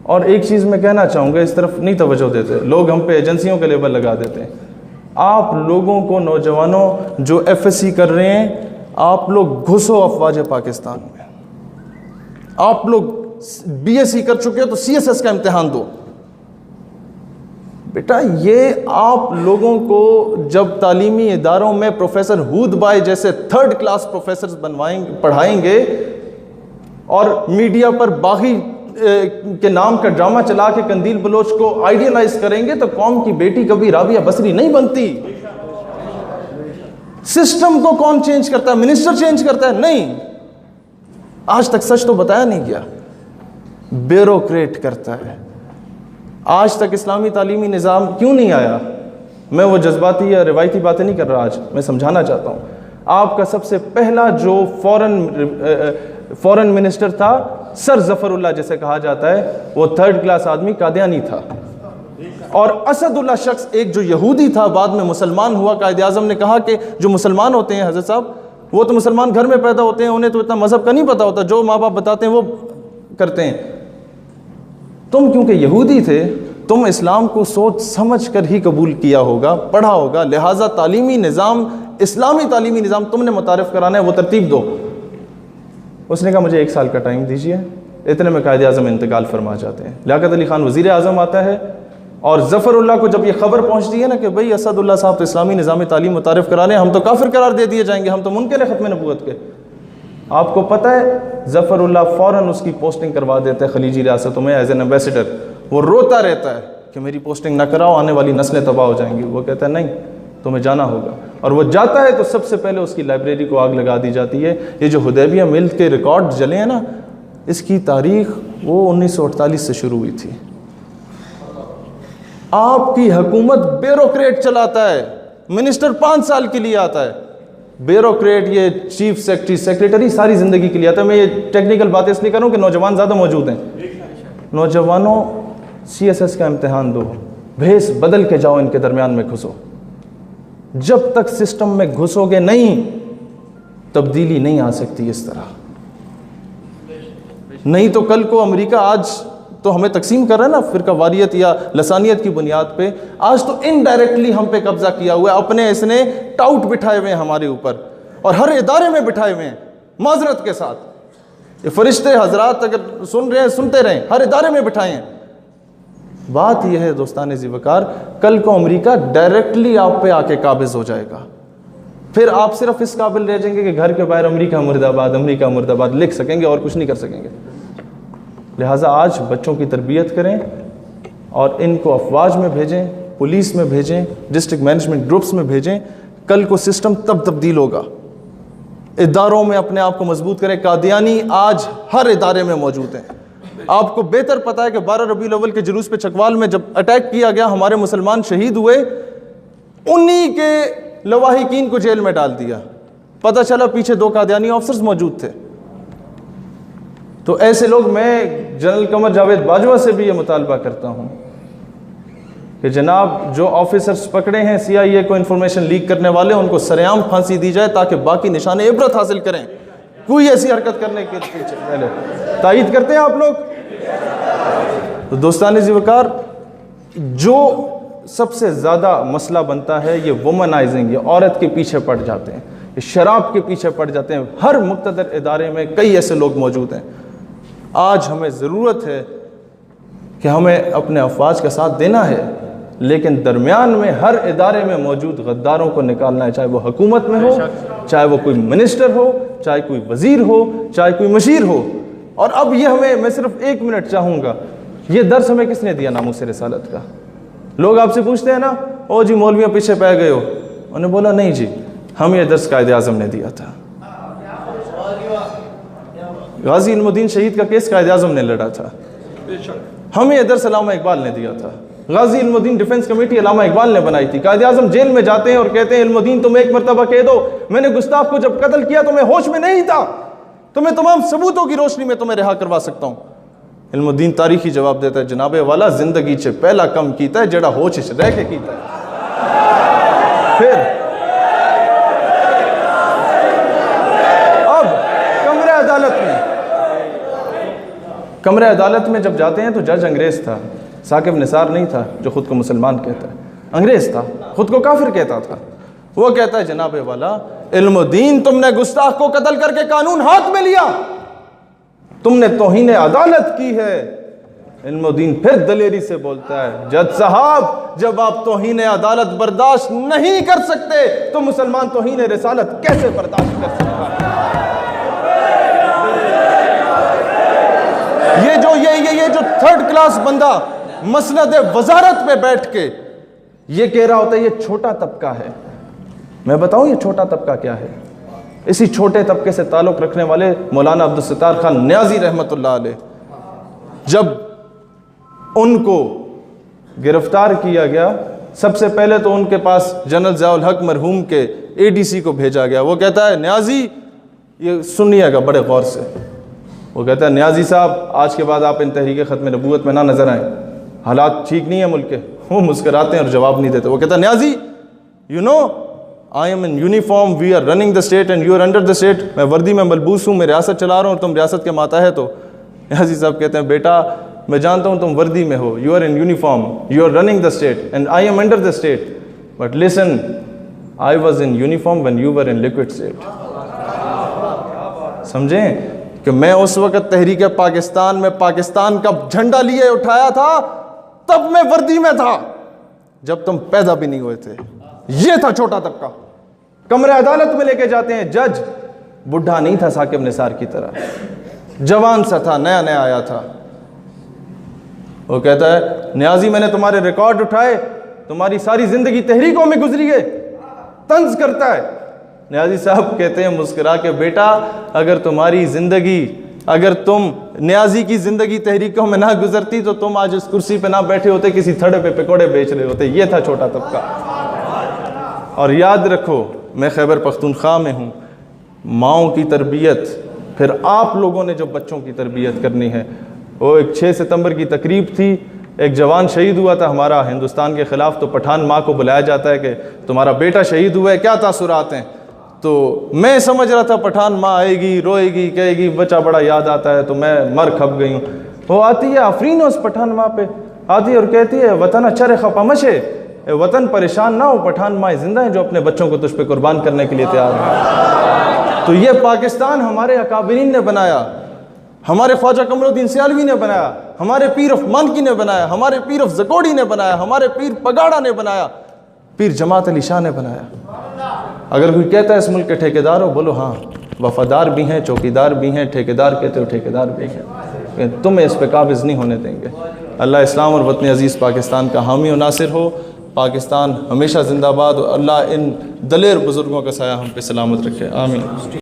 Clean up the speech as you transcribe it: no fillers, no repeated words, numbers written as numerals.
اور ایک چیز میں کہنا چاہوں گا، اس طرف نہیں توجہ دیتے لوگ، ہم پہ ایجنسیوں کے لیبل لگا دیتے ہیں. آپ لوگوں کو، نوجوانوں جو ایف ایس سی کر رہے ہیں، آپ لوگ گھسو افواج پاکستان میں. آپ لوگ بی ایس سی کر چکے ہو تو سی ایس ایس کا امتحان دو. بیٹا یہ آپ لوگوں کو جب تعلیمی اداروں میں پروفیسر ہود بھائی جیسے 3rd کلاس پروفیسرز پڑھائیں گے اور میڈیا پر باغی کے نام کا ڈرامہ چلا کے قندیل بلوچ کو آئیڈیلائز کریں گے تو قوم کی بیٹی کبھی رابعہ بصری نہیں بنتی. سسٹم کو کون چینج کرتا ہے؟ منسٹر چینج کرتا ہے؟ نہیں. آج تک سچ تو بتایا نہیں گیا، بیوروکریٹ کرتا ہے. آج تک اسلامی تعلیمی نظام کیوں نہیں آیا؟ میں وہ جذباتی یا روایتی باتیں نہیں کر رہا، آج میں سمجھانا چاہتا ہوں. آپ کا سب سے پہلا جو فورن منسٹر تھا، سر ظفر اللہ جسے کہا جاتا ہے، وہ 3rd کلاس آدمی قادیانی تھا. اور اسد اللہ شخص ایک جو یہودی تھا، بعد میں مسلمان ہوا. قائد اعظم نے کہا کہ جو مسلمان ہوتے ہیں حضرت صاحب، وہ تو مسلمان گھر میں پیدا ہوتے ہیں، انہیں تو اتنا مذہب کا نہیں پتا ہوتا، جو ماں باپ بتاتے ہیں وہ کرتے ہیں. تم کیونکہ یہودی تھے، تم اسلام کو سوچ سمجھ کر ہی قبول کیا ہوگا، پڑھا ہوگا، لہٰذا تعلیمی نظام، اسلامی تعلیمی نظام تم نے متعارف کرانا ہے، وہ ترتیب دو. اس نے کہا مجھے 1 سال کا ٹائم دیجیے. اتنے میں قائد اعظم انتقال فرما جاتے ہیں. لیاقت علی خان وزیر اعظم آتا ہے، اور ظفر اللہ کو جب یہ خبر پہنچتی ہے نا کہ بھئی اسد اللہ صاحب تو اسلامی نظام تعلیم متعارف کرانے، ہم تو کافر قرار دے دیے جائیں گے، ہم تو منکر ہیں ختم نبوت کے. آپ کو پتہ ہے ظفر اللہ فوراً اس کی پوسٹنگ کروا دیتے ہیں خلیجی ریاستوں میں ایز این ایمبیسڈر. وہ روتا رہتا ہے کہ میری پوسٹنگ نہ کراؤ، آنے والی نسلیں تباہ ہو جائیں گی. وہ کہتا ہے نہیں، تمہیں جانا ہوگا. اور وہ جاتا ہے تو سب سے پہلے اس کی لائبریری کو آگ لگا دی جاتی ہے. یہ جو حدیبیہ مل کے ریکارڈ جلے ہیں نا، اس کی تاریخ وہ 1948 سے شروع ہوئی تھی. آپ کی حکومت بیوروکریٹ چلاتا ہے، منسٹر 5 سال کے لیے آتا ہے. بیوروکریٹ، یہ چیف سیکریٹری ساری زندگی کے لیے آتا ہے. میں یہ ٹیکنیکل باتیں اس لیے کروں کہ نوجوان زیادہ موجود ہیں. نوجوانوں سی ایس ایس کا امتحان دو، بھیس بدل کے جاؤ، ان کے درمیان میں گھسو. جب تک سسٹم میں گھسو گے نہیں، تبدیلی نہیں آ سکتی اس طرح. نہیں تو کل کو امریکہ آج تو ہمیں تقسیم کر رہا ہے نا فرقہ واریت یا لسانیت کی بنیاد پہ، آج تو انڈائریکٹلی ہم پہ قبضہ کیا ہوا ہے. اپنے اس نے ٹاؤٹ بٹھائے ہوئے ہیں ہمارے اوپر، اور ہر ادارے میں بٹھائے ہوئے ہیں معذرت کے ساتھ. یہ فرشتے حضرات اگر سن رہے ہیں سنتے رہیں، ہر ادارے میں بٹھائے ہیں. بات یہ ہے دوستان ذی وقار، کل کو امریکہ ڈائریکٹلی آپ پہ آ کے قابض ہو جائے گا. پھر آپ صرف اس قابل رہ جائیں گے کہ گھر کے باہر امریکہ مرد آباد، امریکہ مرد آباد لکھ سکیں گے اور کچھ نہیں کر سکیں گے. لہٰذا آج بچوں کی تربیت کریں اور ان کو افواج میں بھیجیں، پولیس میں بھیجیں، ڈسٹرکٹ مینجمنٹ گروپس میں بھیجیں. کل کو سسٹم تب تبدیل ہوگا. اداروں میں اپنے آپ کو مضبوط کریں. قادیانی آج ہر ادارے میں موجود ہیں. آپ کو بہتر پتا ہے کہ 12 ربیع الاول کے جلوس پہ چکوال میں جب اٹیک کیا گیا، ہمارے مسلمان شہید ہوئے، انہی کے لواحقین کو جیل میں ڈال دیا. پتہ چلا پیچھے 2 قادیانی آفسرز موجود تھے. تو ایسے لوگ، میں جنرل قمر جاوید باجوہ سے بھی یہ مطالبہ کرتا ہوں کہ جناب جو آفیسرز پکڑے ہیں سی آئی اے کو انفارمیشن لیک کرنے والے، ان کو سرعام پھانسی دی جائے تاکہ باقی نشان عبرت حاصل کریں. کوئی ایسی حرکت کرنے کے پیچھے پہلے تائید کرتے ہیں آپ لوگ. تو دوستان ذی وقار، جو سب سے زیادہ مسئلہ بنتا ہے یہ وومنائزنگ، یہ عورت کے پیچھے پڑ جاتے ہیں، یہ شراب کے پیچھے پڑ جاتے ہیں. ہر مقتدر ادارے میں کئی ایسے لوگ موجود ہیں. آج ہمیں ضرورت ہے کہ ہمیں اپنے افواج کا ساتھ دینا ہے، لیکن درمیان میں ہر ادارے میں موجود غداروں کو نکالنا ہے، چاہے وہ حکومت میں ہو، چاہے وہ کوئی منسٹر ہو، چاہے کوئی وزیر ہو، چاہے کوئی مشیر ہو. اور اب یہ میں صرف 1 منٹ چاہوں گا، یہ درس ہمیں کس نے دیا ناموس رسالت کا؟ لوگ آپ سے پوچھتے ہیں نا، او جی مولویوں پیچھے پہ گئے ہو. انہوں نے بولا نہیں جی، ہمیں یہ درس قائد اعظم نے دیا تھا. غازی علم الدین شہید کا کیس قائد اعظم نے لڑا تھا. ہمیں یہ درس علامہ اقبال نے دیا تھا. غازی علم الدین ڈیفنس کمیٹی علامہ اقبال نے بنائی تھی. قائد اعظم جیل میں جاتے ہیں اور کہتے ہیں علم الدین تم ایک مرتبہ کہہ دو میں نے گستاخ کو جب قتل کیا تو میں ہوش میں نہیں تھا، تو میں تمام ثبوتوں کی روشنی میں تمہیں رہا کروا سکتا ہوں. علم الدین تاریخی جواب دیتا ہے، جناب والا زندگی چے پہلا کم کیتا ہے جڑا ہوش چ رہ کے کیتا ہے. پھر اب کمرے کمرہ عدالت میں جب جاتے ہیں تو جج انگریز تھا، ثاقب نثار نہیں تھا جو خود کو مسلمان کہتا ہے، انگریز تھا، خود کو کافر کہتا تھا۔ وہ کہتا ہے جناب والا علم و دین، تم نے گستاخ کو قتل کر کے قانون ہاتھ میں لیا، تم نے توہین عدالت کی ہے۔ علم و دین پھر دلیری سے بولتا ہے جج صاحب جب آپ توہین عدالت برداشت نہیں کر سکتے تو مسلمان توہین رسالت کیسے برداشت کر سکتا ہے؟ یہ جو تھرڈ کلاس بندہ مسند وزارت پہ بیٹھ کے یہ کہہ رہا ہوتا ہے یہ چھوٹا طبقہ ہے، میں بتاؤں یہ چھوٹا طبقہ کیا ہے؟ اسی چھوٹے طبقے سے تعلق رکھنے والے مولانا عبدالستار خان نیازی رحمۃ اللہ علیہ، جب ان کو گرفتار کیا گیا سب سے پہلے تو ان کے پاس جنرل ضیاء الحق مرحوم کے اے ڈی سی کو بھیجا گیا۔ وہ کہتا ہے نیازی، یہ سنیے گا بڑے غور سے، وہ کہتا ہے نیازی صاحب آج کے بعد آپ ان تحریک ختم نبوت میں نہ نظر آئیں، حالات ٹھیک نہیں ہیں ملک کے۔ وہ مسکراتے ہیں اور جواب نہیں دیتے۔ وہ کہتا ہے Niazi you know I am in uniform, we are running the state and you are under the state, میں وردی میں ملبوس ہوں، میں ریاست چلا رہا ہوں اور تم ریاست کے ماتحت ہو۔ نیازی صاحب کہتے ہیں بیٹا میں جانتا ہوں تم وردی میں ہو، you are in uniform, you are running the state and I am under the state, but listen I was in uniform when you were in liquid state. سمجھیں کہ میں اس وقت تحریک پاکستان میں پاکستان کا جھنڈا لیے اٹھایا تھا، تب میں وردی میں تھا جب تم پیدا بھی نہیں ہوئے تھے۔ یہ تھا چھوٹا طبقہ۔ کمرہ عدالت میں لے کے جاتے ہیں، جج بڈھا نہیں تھا ثاقب نثار کی طرح، جوان سا تھا، نیا نیا آیا تھا۔ وہ کہتا ہے نیازی میں نے تمہارے ریکارڈ اٹھائے، تمہاری ساری زندگی تحریکوں میں گزری ہے، طنز کرتا ہے۔ نیازی صاحب کہتے ہیں مسکرا کے بیٹا اگر تمہاری زندگی، اگر تم نیازی کی زندگی تحریکوں میں نہ گزرتی تو تم آج اس کرسی پہ نہ بیٹھے ہوتے، کسی تھڑے پہ پکوڑے بیچ رہے ہوتے۔ یہ تھا چھوٹا طبقہ۔ اور یاد رکھو میں خیبر پختونخوا میں ہوں، ماؤں کی تربیت، پھر آپ لوگوں نے جو بچوں کی تربیت کرنی ہے۔ وہ ایک 6 ستمبر کی تقریب تھی، ایک جوان شہید ہوا تھا ہمارا ہندوستان کے خلاف، تو پٹھان ماں کو بلایا جاتا ہے کہ تمہارا بیٹا شہید ہوا ہے، کیا تاثرات ہیں؟ تو میں سمجھ رہا تھا پٹھان ماں آئے گی، روئے گی، کہے گی بچہ بڑا یاد آتا ہے، تو میں مر کھپ گئی ہوں۔ وہ آتی ہے آفرین اس پٹھان ماں پہ، آتی ہے اور کہتی ہے وطن اچھر خپمشے، وطن پریشان نہ ہو، پٹھان ماں زندہ ہیں جو اپنے بچوں کو تجھ پہ قربان کرنے کے لیے تیار ہیں۔ تو یہ پاکستان ہمارے اکابرین نے بنایا، ہمارے خواجہ قمر الدین سیالوی نے بنایا، ہمارے پیر آف مانکی نے بنایا، ہمارے پیر آف زکوڑی نے بنایا، ہمارے پیر پگاڑا نے بنایا، پیر جماعت علی شاہ نے بنایا۔ اگر کوئی کہتا ہے اس ملک کے ٹھیکیدار ہو، بولو ہاں وفادار بھی ہیں، چوکیدار بھی ہیں، ٹھیکیدار کہتے ہو ٹھیکیدار بھی ہیں، تمہیں اس پہ قابض نہیں ہونے دیں گے۔ اللہ اسلام اور وطن عزیز پاکستان کا حامی و ناصر ہو۔ پاکستان ہمیشہ زندہ باد، اور اللہ ان دلیر بزرگوں کا سایہ ہم پہ سلامت رکھے، آمین۔